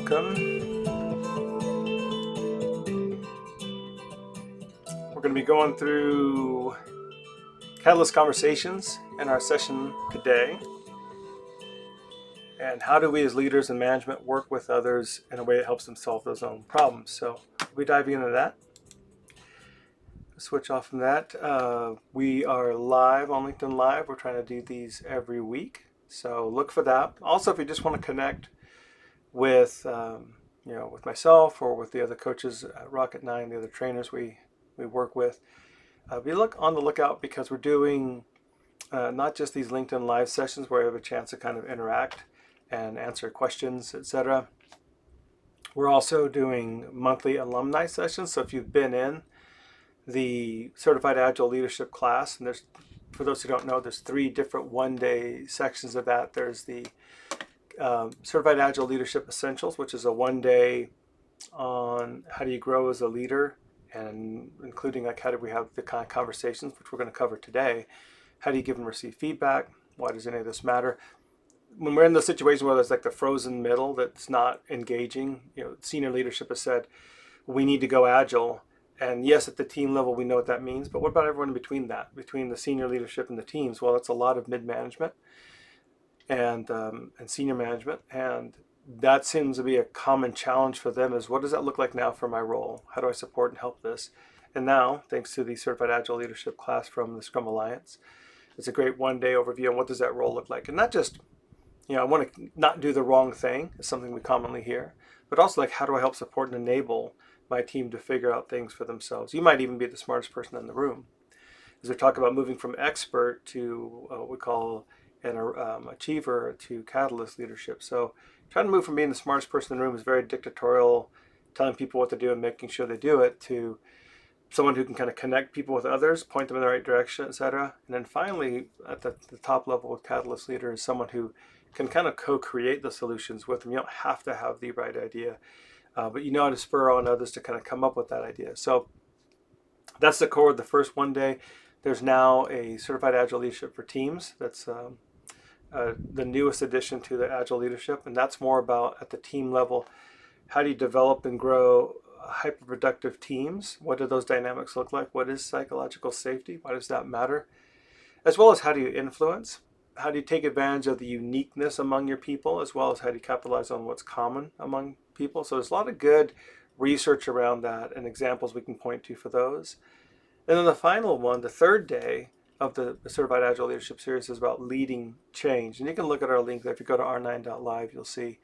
welcome. We're going to be going through Catalyst Conversations in our session today. And how do we as leaders and management work with others in a way that helps them solve those own problems? So we'll be diving into that. Switch off from that. We are live on LinkedIn Live. We're trying to do these every week. So look for that. Also, if you just want to connect with with myself or with the other coaches at Rocket 9, the other trainers we work with, be on the lookout, because we're doing not just these LinkedIn Live sessions where you have a chance to kind of interact and answer questions, etc. We're also doing monthly alumni sessions. So if you've been in the Certified Agile Leadership class, and for those who don't know, there's 3 different one-day sections of that. There's the Certified Agile Leadership Essentials, which is a 1-day on how do you grow as a leader, and including like how do we have the kind of conversations, which we're going to cover today. How do you give and receive feedback? Why does any of this matter? When we're in the situation where there's like the frozen middle that's not engaging, senior leadership has said, we need to go agile. And yes, at the team level, we know what that means. But what about everyone in between that, between the senior leadership and the teams? Well, it's a lot of mid-management and senior management. And that seems to be a common challenge for them is, what does that look like now for my role? How do I support and help this? And now, thanks to the Certified Agile Leadership class from the Scrum Alliance, it's a great 1-day overview on what does that role look like. And not just, I want to not do the wrong thing, is something we commonly hear, but also like, how do I help support and enable my team to figure out things for themselves? You might even be the smartest person in the room. As we talk about moving from expert to what we call an achiever to catalyst leadership. So trying to move from being the smartest person in the room is very dictatorial, telling people what to do and making sure they do it, to someone who can kind of connect people with others, point them in the right direction, etc. And then finally, at the top level with catalyst leader is someone who can kind of co-create the solutions with them. You don't have to have the right idea, but you know how to spur on others to kind of come up with that idea. So that's the core of the first 1 day. There's now a Certified Agile Leadership for Teams. That's the newest addition to the Agile Leadership, and that's more about at the team level, how do you develop and grow hyper-productive teams? What do those dynamics look like? What is psychological safety? Why does that matter? As well as how do you influence? How do you take advantage of the uniqueness among your people, as well as how do you capitalize on what's common among people? So there's a lot of good research around that and examples we can point to for those. And then the final one, the 3rd day of the Certified Agile Leadership series, is about leading change. And you can look at our link there. If you go to r9.live, you'll see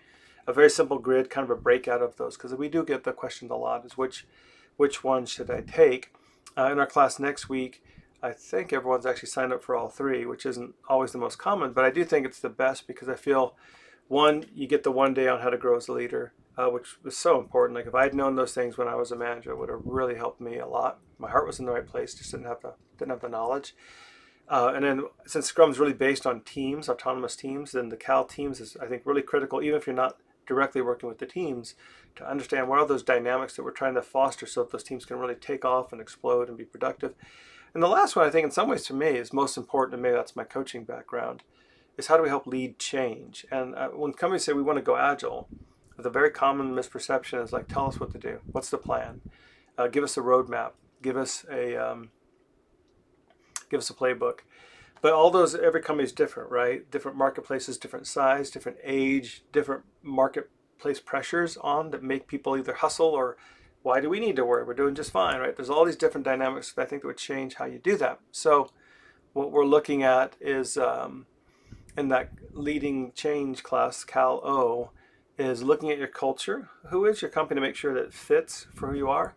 a very simple grid, kind of a breakout of those, because we do get the question a lot, is which one should I take? In our class next week, I think everyone's actually signed up for all 3, which isn't always the most common, but I do think it's the best, because I feel, one, you get the 1 day on how to grow as a leader, which was so important. Like if I'd known those things when I was a manager, it would have really helped me a lot. My heart was in the right place, just didn't have the knowledge. And then since Scrum is really based on teams, autonomous teams, then the Cal teams is, I think, really critical, even if you're not directly working with the teams, to understand what are those dynamics that we're trying to foster so that those teams can really take off and explode and be productive. And the last one, I think, in some ways, to me, is most important, and maybe that's my coaching background, is how do we help lead change? And when companies say we want to go agile, the very common misperception is like, tell us what to do. What's the plan? Give us a roadmap. Give us a playbook. But all those, every company is different, right? Different marketplaces, different size, different age, different marketplace pressures on that make people either hustle or, why do we need to worry? We're doing just fine, right? There's all these different dynamics that I think that would change how you do that. So what we're looking at is, in that leading change class, Cal O, is looking at your culture. Who is your company to make sure that it fits for who you are?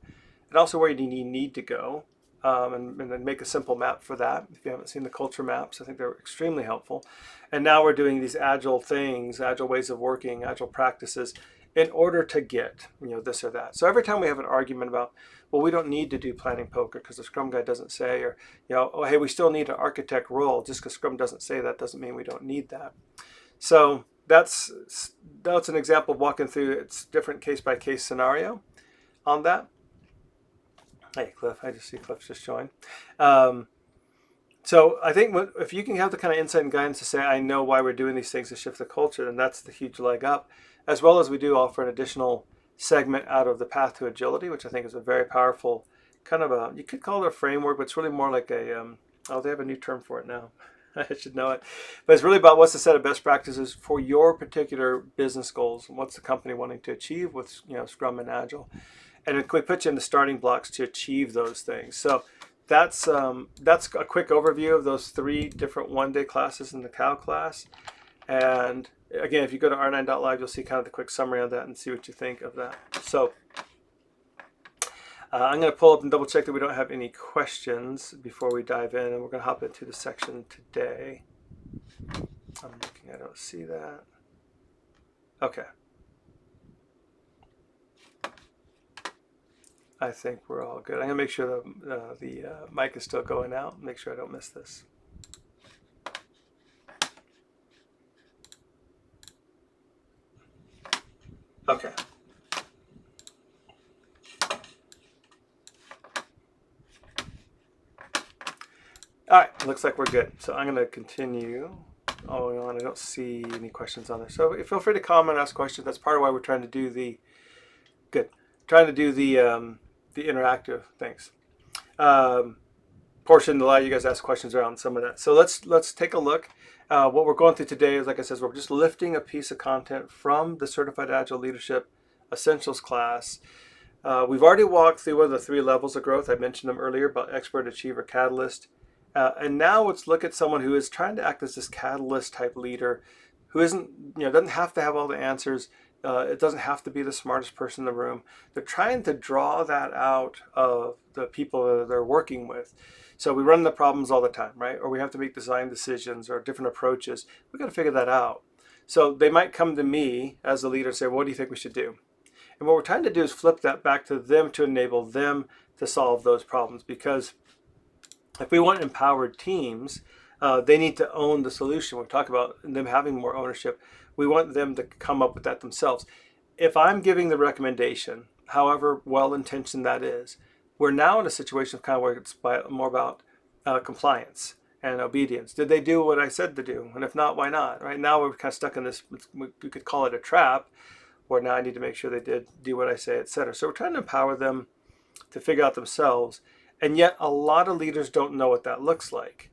And also where you need to go. And then make a simple map for that. If you haven't seen the culture maps, I think they're extremely helpful. And now we're doing these agile things, agile ways of working, agile practices, in order to get, this or that. So every time we have an argument about, well, we don't need to do planning poker because the Scrum guy doesn't say, or, oh, hey, we still need an architect role. Just because Scrum doesn't say that doesn't mean we don't need that. So that's an example of walking through its different case-by-case scenario on that. Hey, Cliff, I just see Cliff just joined. So I think if you can have the kind of insight and guidance to say, I know why we're doing these things to shift the culture, then that's the huge leg up. As well as we do offer an additional segment out of the Path to Agility, which I think is a very powerful kind of you could call it a framework, but it's really more like they have a new term for it now. I should know it. But it's really about what's the set of best practices for your particular business goals and what's the company wanting to achieve with Scrum and Agile. And we put you in the starting blocks to achieve those things. So that's a quick overview of those 3 different one-day classes in the Cal class. And again, if you go to r9.live, you'll see kind of the quick summary of that and see what you think of that. So I'm going to pull up and double check that we don't have any questions before we dive in, and we're going to hop into the section today. I'm looking, I don't see that. Okay. I think we're all good. I'm going to make sure the mic is still going out, make sure I don't miss this. Okay. All right, looks like we're good. So I'm going to continue on. I don't see any questions on there. So feel free to comment, ask questions. That's part of why we're trying to do the interactive things portion to allow you guys to ask questions around some of that. So let's take a look. What we're going through today is, like I said, we're just lifting a piece of content from the Certified Agile Leadership Essentials class. We've already walked through one of the 3 levels of growth. I mentioned them earlier about expert, achiever, catalyst. And now let's look at someone who is trying to act as this catalyst type leader, who doesn't have to have all the answers. It doesn't have to be the smartest person in the room. They're trying to draw that out of the people that they're working with. So we run into problems all the time, right? Or we have to make design decisions or different approaches. We've got to figure that out. So they might come to me as a leader and say, what do you think we should do? And what we're trying to do is flip that back to them to enable them to solve those problems. Because if we want empowered teams, they need to own the solution. We talk about them having more ownership. We want them to come up with that themselves. If I'm giving the recommendation, however well-intentioned that is, we're now in a situation of kind of where it's more about compliance and obedience. Did they do what I said to do? And if not, why not? Right now we're kind of stuck in this, we could call it a trap, where now I need to make sure they did do what I say, etc. So we're trying to empower them to figure out themselves. And yet a lot of leaders don't know what that looks like.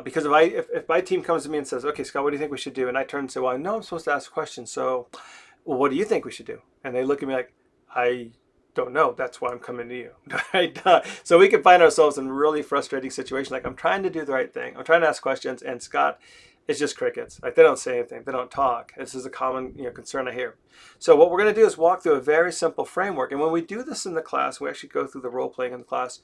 Because if my team comes to me and says, okay, Scott, what do you think we should do? And I turn and say, well, I know I'm supposed to ask questions. So what do you think we should do? And they look at me like, I don't know. That's why I'm coming to you. Right? So we can find ourselves in a really frustrating situation. Like, I'm trying to do the right thing. I'm trying to ask questions. And Scott, it's just crickets. Like, they don't say anything. They don't talk. This is a common concern I hear. So what we're going to do is walk through a very simple framework. And when we do this in the class, we actually go through the role playing in the class.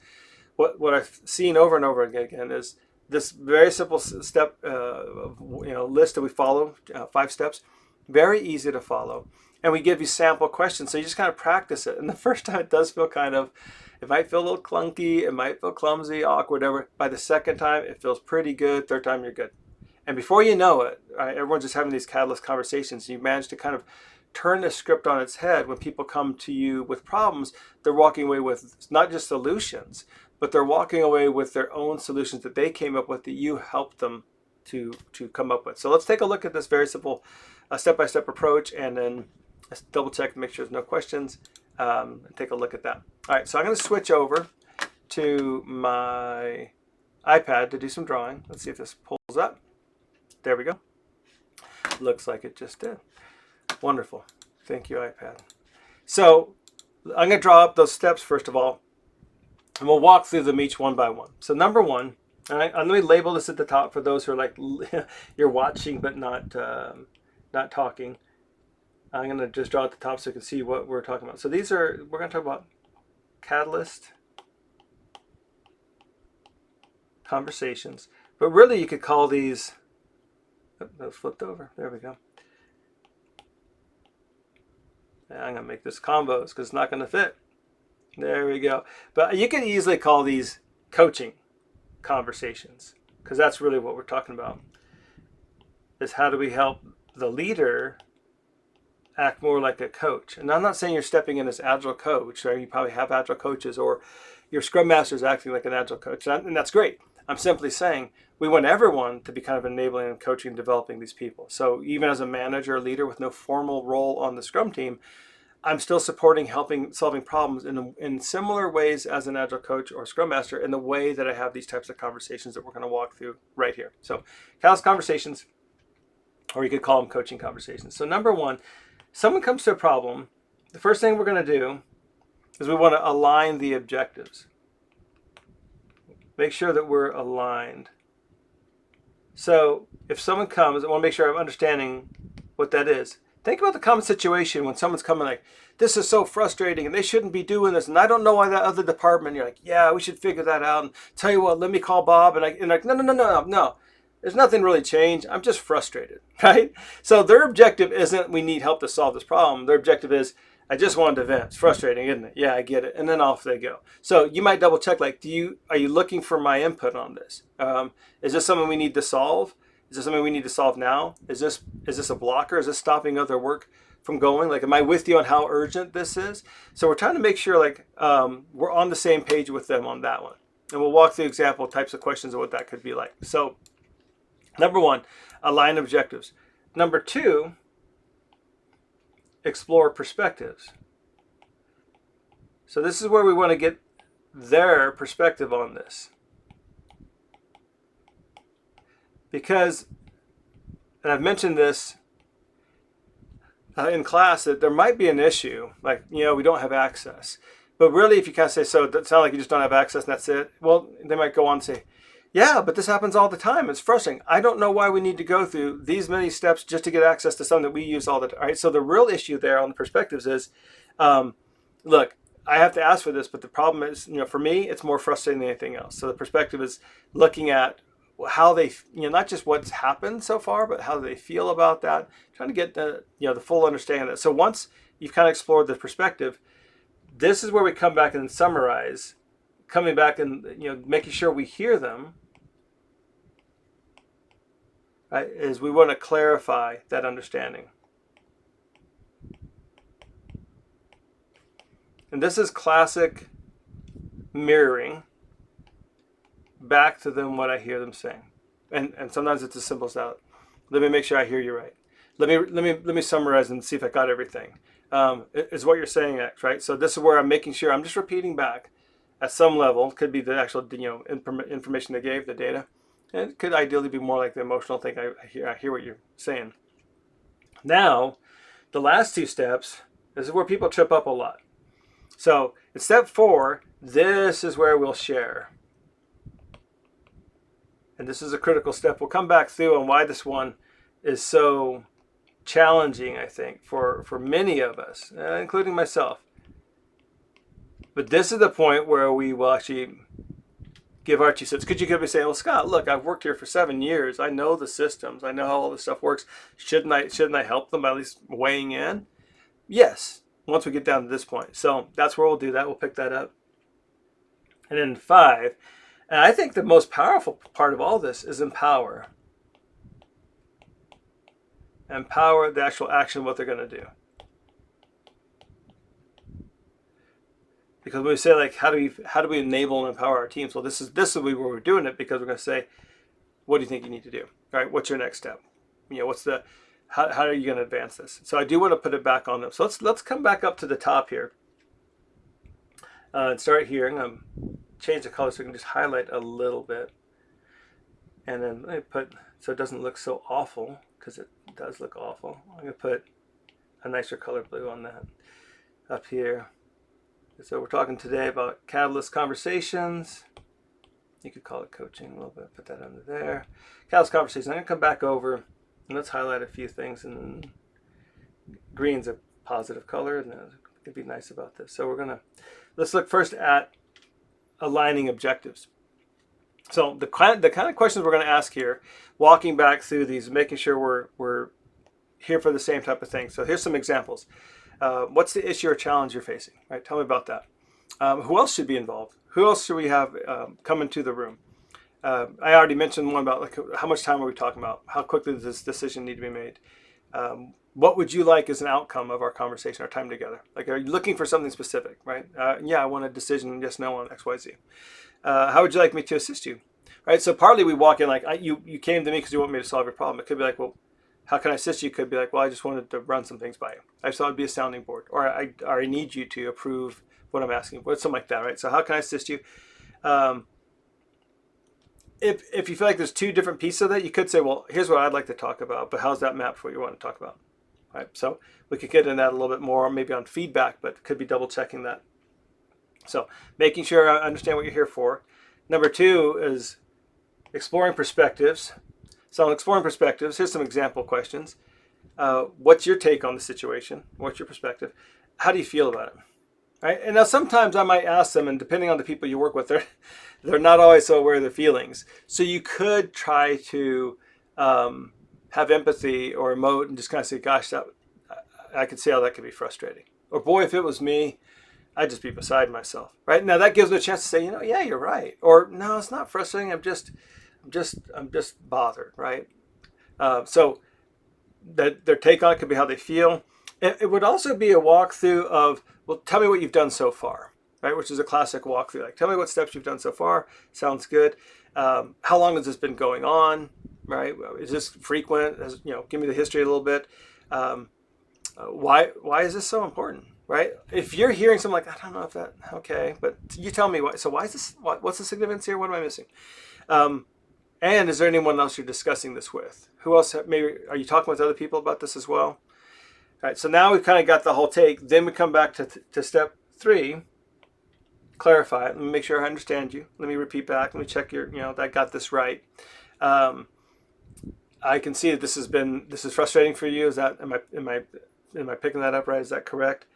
What I've seen over and over again is this very simple step list that we follow, 5 steps, very easy to follow. And we give you sample questions, so you just kind of practice it. And the first time it does feel it might feel a little clunky, it might feel clumsy, awkward, whatever. By the second time, it feels pretty good. Third time, you're good. And before you know it, right, everyone's just having these catalyst conversations. You manage to kind of turn the script on its head. When people come to you with problems, they're walking away with not just solutions, but they're walking away with their own solutions that they came up with, that you helped them to come up with. So let's take a look at this very simple step-by-step approach, and then let's double check to make sure there's no questions, and take a look at that. All right, so I'm going to switch over to my iPad to do some drawing. Let's see if this pulls up. There we go. Looks like it just did. Wonderful. Thank you, iPad. So I'm going to draw up those steps first of all, and we'll walk through them each one by one. So number one, and let me label this at the top for those who are like, you're watching but not talking. I'm going to just draw at the top so you can see what we're talking about. So we're going to talk about catalyst conversations, but really you could call these, that flipped over. There we go. And I'm going to make this combos because it's not going to fit. There we go. But you can easily call these coaching conversations, because that's really what we're talking about, is how do we help the leader act more like a coach. And I'm not saying you're stepping in as agile coach, or you probably have agile coaches, or your scrum master is acting like an agile coach, and that's great. I'm simply saying we want everyone to be kind of enabling and coaching and developing these people. So even as a manager or leader with no formal role on the Scrum team, I'm still supporting, helping, solving problems in similar ways as an Agile coach or Scrum Master in the way that I have these types of conversations that we're going to walk through right here. So Cal's conversations, or you could call them coaching conversations. So number one, someone comes to a problem, the first thing we're going to do is we want to align the objectives. Make sure that we're aligned. So if someone comes, I want to make sure I'm understanding what that is. Think about the common situation when someone's coming like, this is so frustrating and they shouldn't be doing this. And I don't know why that other department, you're like, yeah, we should figure that out. And tell you what, let me call Bob. And like, no. There's nothing really changed. I'm just frustrated, right? So their objective isn't we need help to solve this problem. Their objective is I just wanted to vent. It's frustrating, isn't it? Yeah, I get it. And then off they go. So you might double check, like, are you looking for my input on this? Is this something we need to solve? Is this something we need to solve now? Is this a blocker? Is this stopping other work from going? Like, am I with you on how urgent this is? So we're trying to make sure like we're on the same page with them on that one. And we'll walk through example types of questions of what that could be like. So number one, align objectives. Number two, explore perspectives. So this is where we want to get their perspective on this. Because, and I've mentioned this in class, that there might be an issue, like, we don't have access. But really, if you kind of say, so it sounds like you just don't have access and that's it. Well, they might go on and say, yeah, but this happens all the time. It's frustrating. I don't know why we need to go through these many steps just to get access to something that we use all the time. All right? So the real issue there on the perspectives is, look, I have to ask for this, but the problem is, for me, it's more frustrating than anything else. So the perspective is looking at how they, not just what's happened so far, but how they feel about that, trying to get the full understanding of that. So once you've kind of explored the perspective, this is where we come back and summarize, coming back and, making sure we hear them, right, is we want to clarify that understanding. And this is classic mirroring back to them what I hear them saying. And sometimes it's as simple as that. Let me make sure I hear you right. Let me summarize and see if I got everything. Is what you're saying, right? So this is where I'm making sure I'm just repeating back at some level. Could be the actual information they gave, the data. And it could ideally be more like the emotional thing. I hear what you're saying. Now, the last two steps, this is where people trip up a lot. So in step 4, this is where we'll share. And this is a critical step. We'll come back through on why this one is so challenging, I think, for many of us, including myself. But this is the point where we will actually give our 2 cents. Could you be saying, well, Scott, look, I've worked here for 7 years. I know the systems. I know how all this stuff works. Shouldn't I help them by at least weighing in? Yes, once we get down to this point. So that's where we'll do that. We'll pick that up. And then 5, and I think the most powerful part of all this is empower. Empower the actual action of what they're going to do. Because when we say, like, how do we enable and empower our teams? Well, this is where we're doing it, because we're going to say, what do you think you need to do? All right, what's your next step? How are you going to advance this? So I do want to put it back on them. So let's come back up to the top here and start here. I'm going to change the color so we can just highlight a little bit, and then let me put, so it doesn't look so awful, because it does look awful. I'm going to put a nicer color blue on that up here. So we're talking today about catalyst conversations. You could call it coaching a little bit. Put that under there. Catalyst conversations. I'm going to come back over and let's highlight a few things. And green's a positive color, and that could be nice about this. So let's look first at aligning objectives. So the kind of questions we're going to ask here, walking back through these, making sure we're here for the same type of thing. So here's some examples. What's the issue or challenge you're facing? Right? Tell me about that. Who else should be involved? Who else should we have come into the room? I already mentioned one about, like, how much time are we talking about? How quickly does this decision need to be made? What would you like as an outcome of our conversation, our time together? Like, are you looking for something specific, right? Yeah, I want a decision, yes, no on X, Y, Z. How would you like me to assist you? right? So partly we walk in like, you came to me because you want me to solve your problem. It could be like, well, how can I assist you? It could be like, well, I just wanted to run some things by you. I just thought it'd be a sounding board, or I need you to approve what I'm asking for, something like that, right? So how can I assist you? If you feel like there's two different pieces of that, you could say, well, here's what I'd like to talk about, but how's that map for what you want to talk about, right? So we could get into that a little bit more, maybe on feedback, but could be double checking that. So making sure I understand what you're here for. Number two is exploring perspectives. So on exploring perspectives, here's some example questions. What's your take on the situation? What's your perspective? How do you feel about it? Right? And now sometimes I might ask them, and depending on the people you work with, they're not always so aware of their feelings. So you could try to have empathy or emote and just kind of say, gosh, I could see how that could be frustrating. Or boy, if it was me, I'd just be beside myself. Right? Now that gives them a chance to say, yeah, you're right. Or no, it's not frustrating. I'm just bothered. Right? So that their take on it could be how they feel. It would also be a walkthrough of, well, tell me what you've done so far, right? Which is a classic walkthrough. Like, tell me what steps you've done so far. Sounds good. How long has this been going on, right? Is this frequent? Give me the history a little bit. Why is this so important, right? If you're hearing something like, I don't know if that, okay, but you tell me why. So why is this? What's the significance here? What am I missing? And is there anyone else you're discussing this with? Who else? Maybe are you talking with other people about this as well? All right, so now we've kind of got the whole take. Then we come back to step 3, clarify it. Let me make sure I understand you. Let me repeat back. Let me check that I got this right. I can see that this is frustrating for you. Is that, am I picking that up right? Is that correct?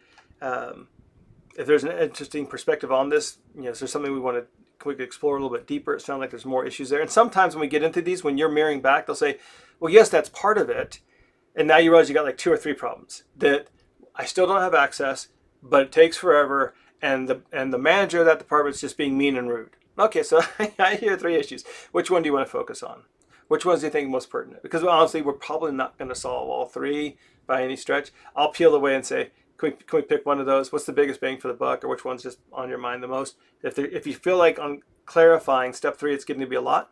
If there's an interesting perspective on this, is there something we could explore a little bit deeper? It sounds like there's more issues there. And sometimes when we get into these, when you're mirroring back, they'll say, well, yes, that's part of it. And now you realize you got like 2 or 3 problems that I still don't have access, but it takes forever. And the manager of that department is just being mean and rude. Okay, so I hear 3 issues. Which one do you want to focus on? Which ones do you think are most pertinent? Because honestly, we're probably not going to solve all 3 by any stretch. I'll peel away and say, can we pick one of those? What's the biggest bang for the buck, or which one's just on your mind the most? If you feel like on clarifying step 3, it's getting to be a lot,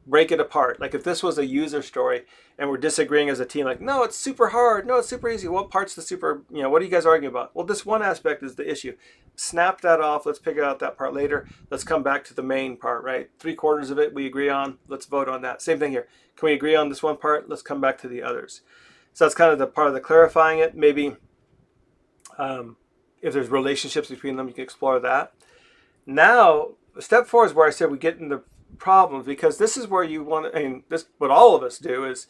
break it apart. Like if this was a user story and we're disagreeing as a team, like, no, it's super hard. No, it's super easy. What part's the super, what are you guys arguing about? Well, this one aspect is the issue. Snap that off. Let's pick out that part later. Let's come back to the main part, right? 3/4 of it we agree on. Let's vote on that. Same thing here. Can we agree on this one part? Let's come back to the others. So that's kind of the part of the clarifying it. Maybe if there's relationships between them, you can explore that. Now, step 4 is where I said we get into problems, because this is where you want to, this what all of us do is,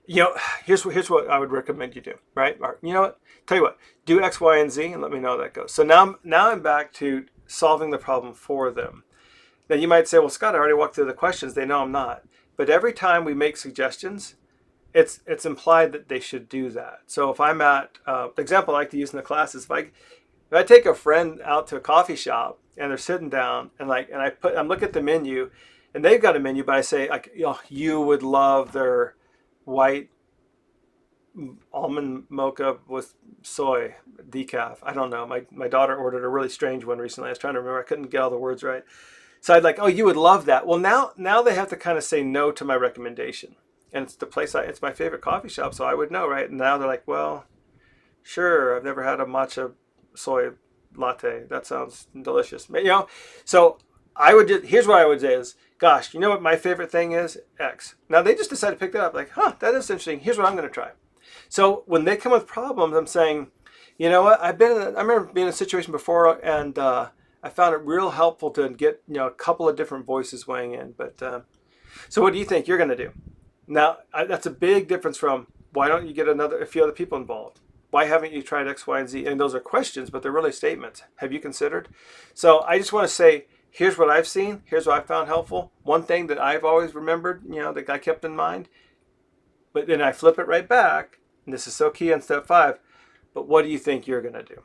here's what I would recommend you do, right? Or, tell you what, do X, Y, and Z, and let me know how that goes. So now I'm back to solving the problem for them. Now you might say, well, Scott, I already walked through the questions. They know I'm not. But every time we make suggestions, it's implied that they should do that. So if I'm at, the example I like to use in the class is if I take a friend out to a coffee shop and they're sitting down and I'm looking at the menu and they've got a menu, but I say, you would love their white almond mocha with soy decaf. I don't know. My daughter ordered a really strange one recently. I was trying to remember. I couldn't get all the words right. So I'd like, oh, you would love that. Well, now they have to kind of say no to my recommendation. And it's the place it's my favorite coffee shop, so I would know, right? And now they're like, well, sure, I've never had a matcha soy latte. That sounds delicious. So here's what I would say is, gosh, you know what my favorite thing is? X. Now they just decided to pick that up. Like, that is interesting. Here's what I'm going to try. So when they come with problems, I'm saying, you know what? I remember being in a situation before, and I found it real helpful to get a couple of different voices weighing in. But so what do you think you're going to do? Now that's a big difference from, why don't you get a few other people involved? Why haven't you tried X, Y, and Z? And those are questions, but they're really statements. Have you considered? So I just want to say, here's what I've seen. Here's what I found helpful. One thing that I've always remembered, that I kept in mind. But then I flip it right back, and this is so key on step 5. But what do you think you're going to do?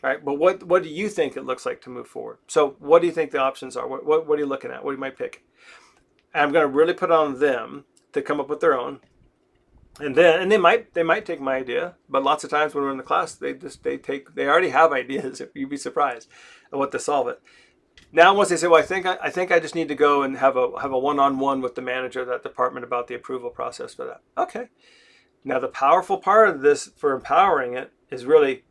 All right. But what do you think it looks like to move forward? So what do you think the options are? What are you looking at? What you might pick? And I'm going to really put on them to come up with their own. And they might take my idea, but lots of times when we're in the class, they already have ideas. If you'd be surprised at what to solve it. Now, once they say, "Well, I think I just need to go and have a one-on-one with the manager of that department about the approval process for that." Okay. Now, the powerful part of this for empowering it is really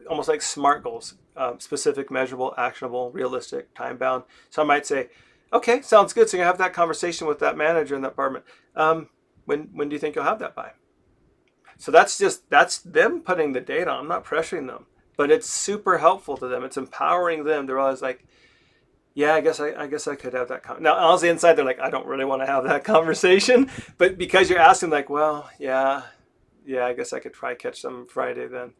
almost like SMART goals: specific, measurable, actionable, realistic, time bound. So I might say, "Okay, sounds good. So you have that conversation with that manager in that department. When do you think you'll have that by?" So that's them putting the data on. I'm not pressuring them, but it's super helpful to them. It's empowering them to realize, like, yeah, I guess I could have that. Now, honestly, inside they're like, I don't really want to have that conversation, but because you're asking, like, well, yeah, I guess I could try catch them Friday then,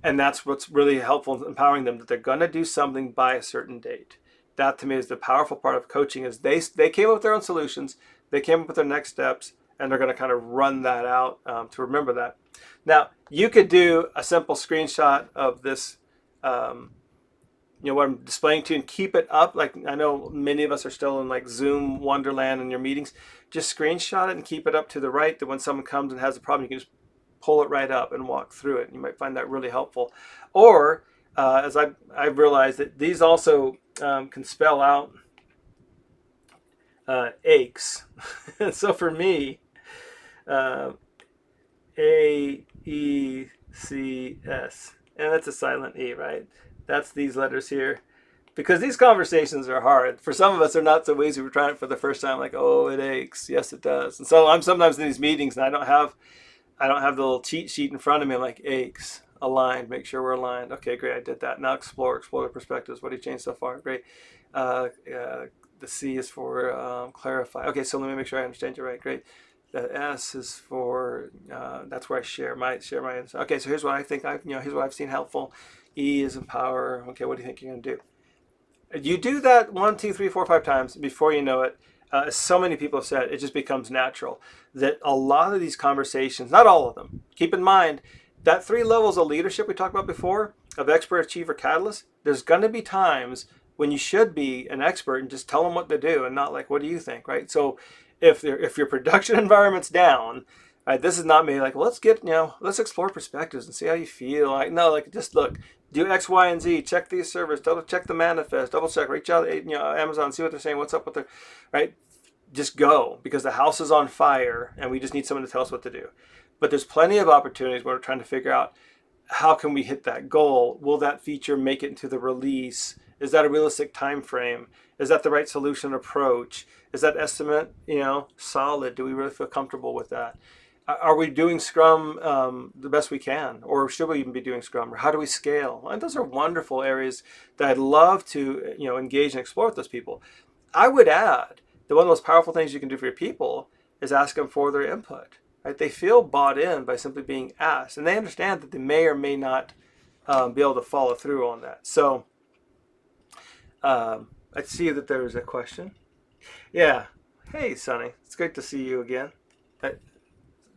and that's what's really helpful in empowering them, that they're gonna do something by a certain date. That to me is the powerful part of coaching. Is they came up with their own solutions, they came up with their next steps, and they're going to kind of run that out to remember that. Now, you could do a simple screenshot of this, what I'm displaying to you, and keep it up. Like, I know many of us are still in like Zoom Wonderland in your meetings. Just screenshot it and keep it up to the right, that when someone comes and has a problem, you can just pull it right up and walk through it. You might find that really helpful. Or, as I've realized that these also can spell out aches. So for me, AECS, and that's a silent E, right? That's these letters here. Because these conversations are hard. For some of us, they're not so easy. We're trying it for the first time, like, oh, it aches. Yes, it does. And so I'm sometimes in these meetings, and I don't have the little cheat sheet in front of me. I'm like, aches, aligned, make sure we're aligned. Okay, great, I did that. Now explore the perspectives. What have you changed so far? Great. The C is for clarify. Okay, so let me make sure I understand you right. Great. The S is for that's where I share my insight. Okay, so here's what I think here's what I've seen helpful. E is empower. Okay, what do you think you're gonna do? You do that 1, 2, 3, 4, 5 times before you know it. As so many people have said, it just becomes natural. That a lot of these conversations, not all of them, keep in mind that 3 levels of leadership we talked about before, of expert, achiever, catalyst. There's going to be times when you should be an expert and just tell them what to do, and not like, what do you think, right? So if your production environment's down, right, this is not me like, well, let's explore perspectives and see how you feel. Like, no, like, just look, do X, Y, and Z, check these servers, double check the manifest, double check, reach out, Amazon, see what they're saying, what's up with their, right? Just go, because the house is on fire and we just need someone to tell us what to do. But there's plenty of opportunities where we're trying to figure out, how can we hit that goal? Will that feature make it into the release? Is that a realistic time frame? Is that the right solution approach? Is that estimate, solid? Do we really feel comfortable with that? Are we doing Scrum the best we can? Or should we even be doing Scrum? Or how do we scale? And those are wonderful areas that I'd love to engage and explore with those people. I would add that one of the most powerful things you can do for your people is ask them for their input. Right? They feel bought in by simply being asked, and they understand that they may or may not be able to follow through on that. So I see that there was a question. Yeah. Hey, Sonny. It's great to see you again.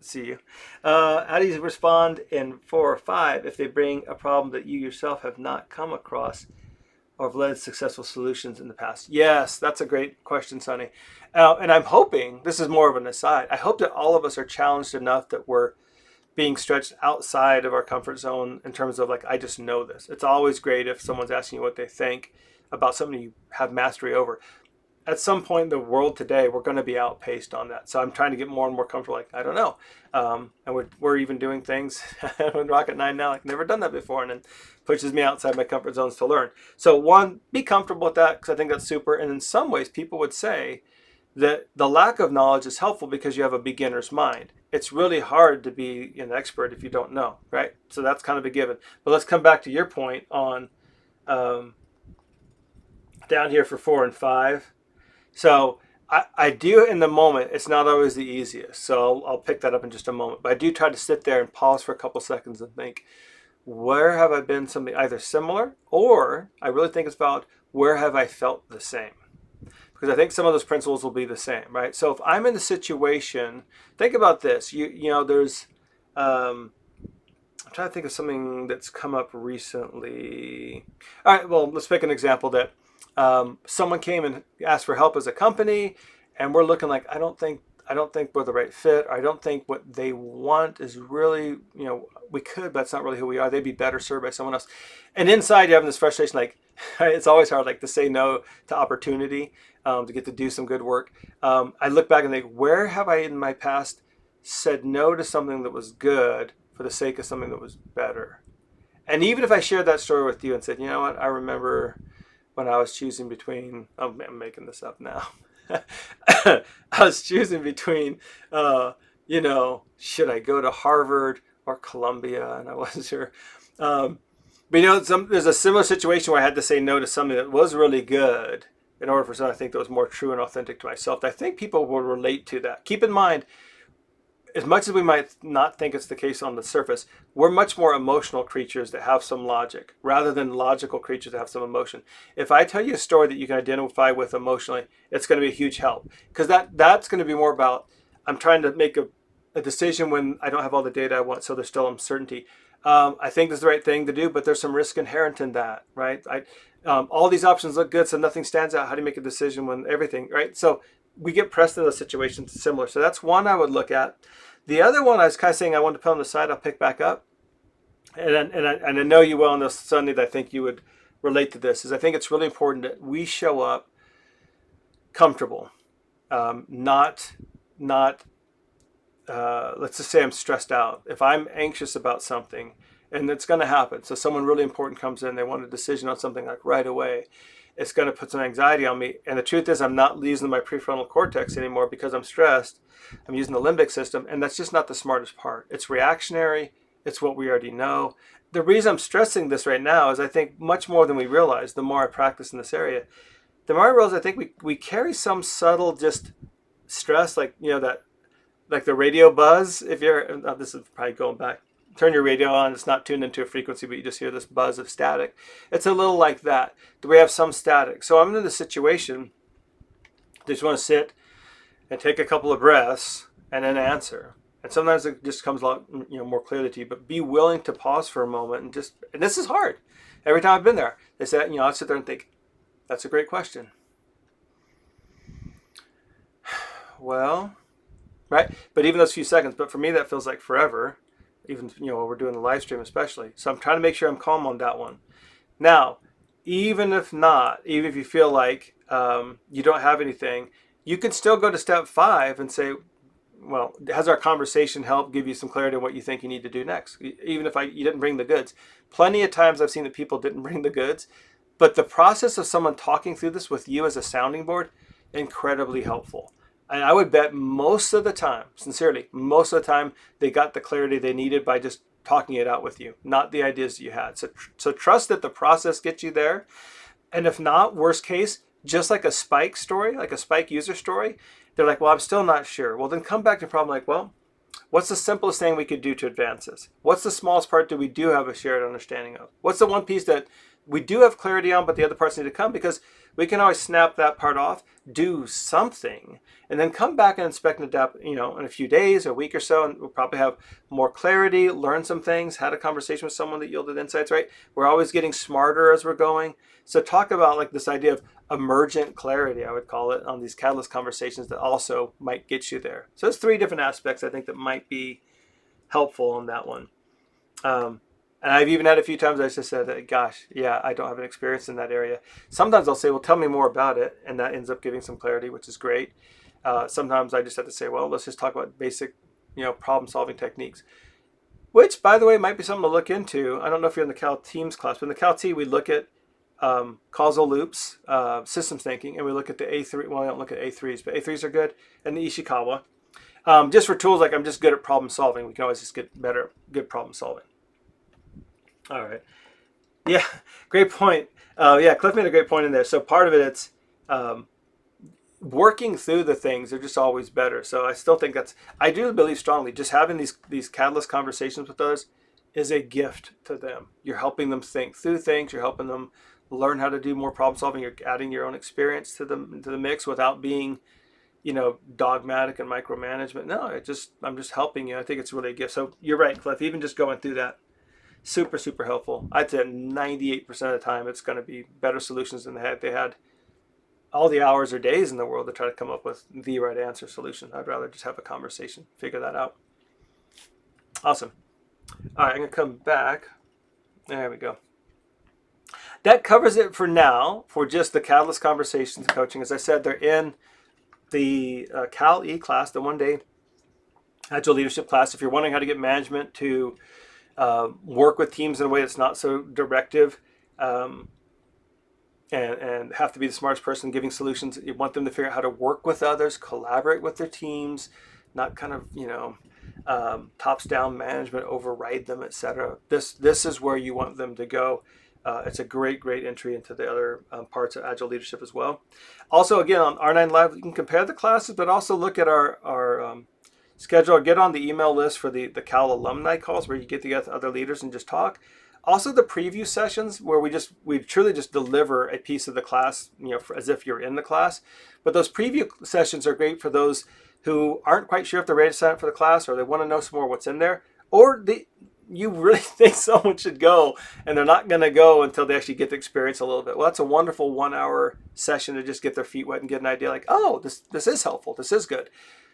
See you. How do you respond in 4 or 5 if they bring a problem that you yourself have not come across or have led successful solutions in the past? Yes, that's a great question, Sonny. And I'm hoping, this is more of an aside, I hope that all of us are challenged enough that we're being stretched outside of our comfort zone in terms of, like, I just know this. It's always great if someone's asking you what they think about something you have mastery over. At some point in the world today, we're going to be outpaced on that. So I'm trying to get more and more comfortable. Like, I don't know. And we're even doing things with Rocket 9 now, like, never done that before. And it pushes me outside my comfort zones to learn. So one, be comfortable with that, because I think that's super. And in some ways, people would say that the lack of knowledge is helpful because you have a beginner's mind. It's really hard to be an expert if you don't know, right? So that's kind of a given. But let's come back to your point on down here for 4 and 5. So I do in the moment, it's not always the easiest. So I'll pick that up in just a moment. But I do try to sit there and pause for a couple seconds and think, where have I been something either similar, or I really think it's about where have I felt the same? Because I think some of those principles will be the same, right? So if I'm in a situation, think about this. There's, I'm trying to think of something that's come up recently. All right, well, let's pick an example that someone came and asked for help as a company, and we're looking like, I don't think I don't think we're the right fit. I don't think what they want is really, we could, but it's not really who we are. They'd be better served by someone else. And inside, you're having this frustration, like it's always hard, like to say no to opportunity, to get to do some good work. I look back and think, where have I in my past said no to something that was good for the sake of something that was better? And even if I shared that story with you and said, you know what, I remember when I was choosing between, I'm making this up now. I was choosing between, should I go to Harvard or Columbia? And I wasn't sure. But there's a similar situation where I had to say no to something that was really good in order for something I think that was more true and authentic to myself. I think people will relate to that. Keep in mind, as much as we might not think it's the case on the surface, we're much more emotional creatures that have some logic rather than logical creatures that have some emotion. If I tell you a story that you can identify with emotionally, it's going to be a huge help, because that's going to be more about, I'm trying to make a decision when I don't have all the data I want, so there's still uncertainty. I think this is the right thing to do, but there's some risk inherent in that, right? All these options look good, so nothing stands out. How do you make a decision when everything, right? So we get pressed in those situations similar. So that's one I would look at. The other one I was kind of saying I wanted to put on the side, I'll pick back up. And I know you will on this Sunday, that I think you would relate to this, is I think it's really important that we show up comfortable, not let's just say I'm stressed out. If I'm anxious about something, and it's going to happen, so someone really important comes in, they want a decision on something like right away, it's going to put some anxiety on me. And the truth is, I'm not using my prefrontal cortex anymore because I'm stressed. I'm using the limbic system, and that's just not the smartest part. It's reactionary. It's what we already know. The reason I'm stressing this right now is I think much more than we realize, the more I practice in this area, the more I realize I think we carry some subtle just stress, like, like the radio buzz. If you're, this is probably going back, turn your radio on, it's not tuned into a frequency, but you just hear this buzz of static. It's a little like that. Do we have some static? So I'm in this situation, they just want to sit and take a couple of breaths and then answer. And sometimes it just comes a lot, more clearly to you, but be willing to pause for a moment and this is hard. Every time I've been there, they said, I'll sit there and think, that's a great question. Well, right? But even those few seconds, but for me, that feels like forever. Even, while we're doing the live stream especially. So I'm trying to make sure I'm calm on that one. Now, even if you feel like you don't have anything, you can still go to step 5 and say, well, has our conversation helped give you some clarity on what you think you need to do next? Even if you didn't bring the goods. Plenty of times I've seen that people didn't bring the goods, but the process of someone talking through this with you as a sounding board, incredibly helpful. And I would bet most of the time, sincerely, most of the time, they got the clarity they needed by just talking it out with you, not the ideas you had. So trust that the process gets you there. And if not, worst case, just like a Spike story, like a Spike user story, they're like, well, I'm still not sure. Well, then come back to the problem like, well, what's the simplest thing we could do to advance this? What's the smallest part that we do have a shared understanding of? What's the one piece that we do have clarity on, but the other parts need to come? Because we can always snap that part off, do something, and then come back and inspect and adapt, in a few days, a week or so, and we'll probably have more clarity, learn some things, had a conversation with someone that yielded insights, right? We're always getting smarter as we're going. So talk about like this idea of emergent clarity, I would call it, on these catalyst conversations that also might get you there. So there's 3 different aspects I think that might be helpful on that one. And I've even had a few times I just said that, gosh, yeah, I don't have an experience in that area. Sometimes I'll say, well, tell me more about it. And that ends up giving some clarity, which is great. Sometimes I just have to say, well, let's just talk about basic, problem solving techniques, which, by the way, might be something to look into. I don't know if you're in the Cal Teams class, but in the Cal T, we look at causal loops, systems thinking, and we look at the A3. Well, I don't look at A3s, but A3s are good. And the Ishikawa. Just for tools like I'm just good at problem solving. We can always just get better at good problem solving. All right. Yeah, great point. Cliff made a great point in there. So part of it's working through the things are just always better. So I still think I do believe strongly, just having these catalyst conversations with others is a gift to them. You're helping them think through things. You're helping them learn how to do more problem solving. You're adding your own experience to the mix without being, dogmatic and micromanagement. No, I'm just helping you. I think it's really a gift. So you're right, Cliff. Even just going through that, super, super helpful. I'd say 98% of the time it's going to be better solutions than they had all the hours or days in the world to try to come up with the right answer solution. I'd rather just have a conversation, figure that out. Awesome. All right, I'm going to come back. There we go. That covers it for now for just the Catalyst Conversations coaching. As I said, they're in the Cal E class, the one-day Agile Leadership class. If you're wondering how to get management to work with teams in a way that's not so directive, and have to be the smartest person giving solutions. You want them to figure out how to work with others, collaborate with their teams, not kind of, tops down management, override them, etc. This is where you want them to go. It's a great entry into the other parts of Agile Leadership as well. Also, again, on R9 Live, you can compare the classes, but also look at our schedule, or get on the email list for the Cal alumni calls where you get together with other leaders and just talk. Also, the preview sessions where we truly just deliver a piece of the class, as if you're in the class. But those preview sessions are great for those who aren't quite sure if they're ready to sign up for the class, or they want to know some more what's in there, or you really think someone should go and they're not going to go until they actually get the experience a little bit. Well, that's a wonderful 1 hour session to just get their feet wet and get an idea like, oh, this is helpful. This is good.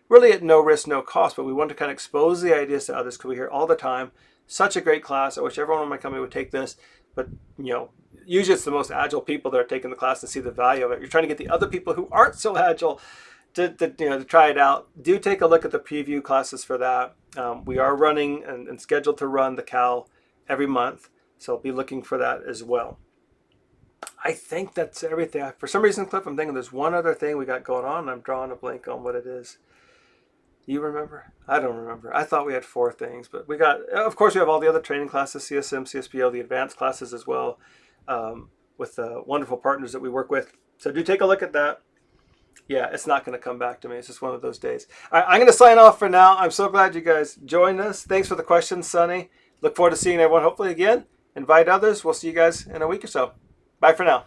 Really at no risk, no cost, but we want to kind of expose the ideas to others because we hear all the time, such a great class. I wish everyone in my company would take this, but usually it's the most agile people that are taking the class to see the value of it. You're trying to get the other people who aren't so agile to try it out. Do take a look at the preview classes for that. We are running and scheduled to run the Cal every month, so be looking for that as well. I think that's everything. For some reason, Cliff, I'm thinking there's one other thing we got going on, and I'm drawing a blank on what it is. You remember? I don't remember. I thought we had 4 things, but of course, we have all the other training classes, CSM, CSPO, the advanced classes as well, with the wonderful partners that we work with. So do take a look at that. Yeah, it's not going to come back to me. It's just one of those days. All right, I'm going to sign off for now. I'm so glad you guys joined us. Thanks for the questions, Sonny. Look forward to seeing everyone hopefully again. Invite others. We'll see you guys in a week or so. Bye for now.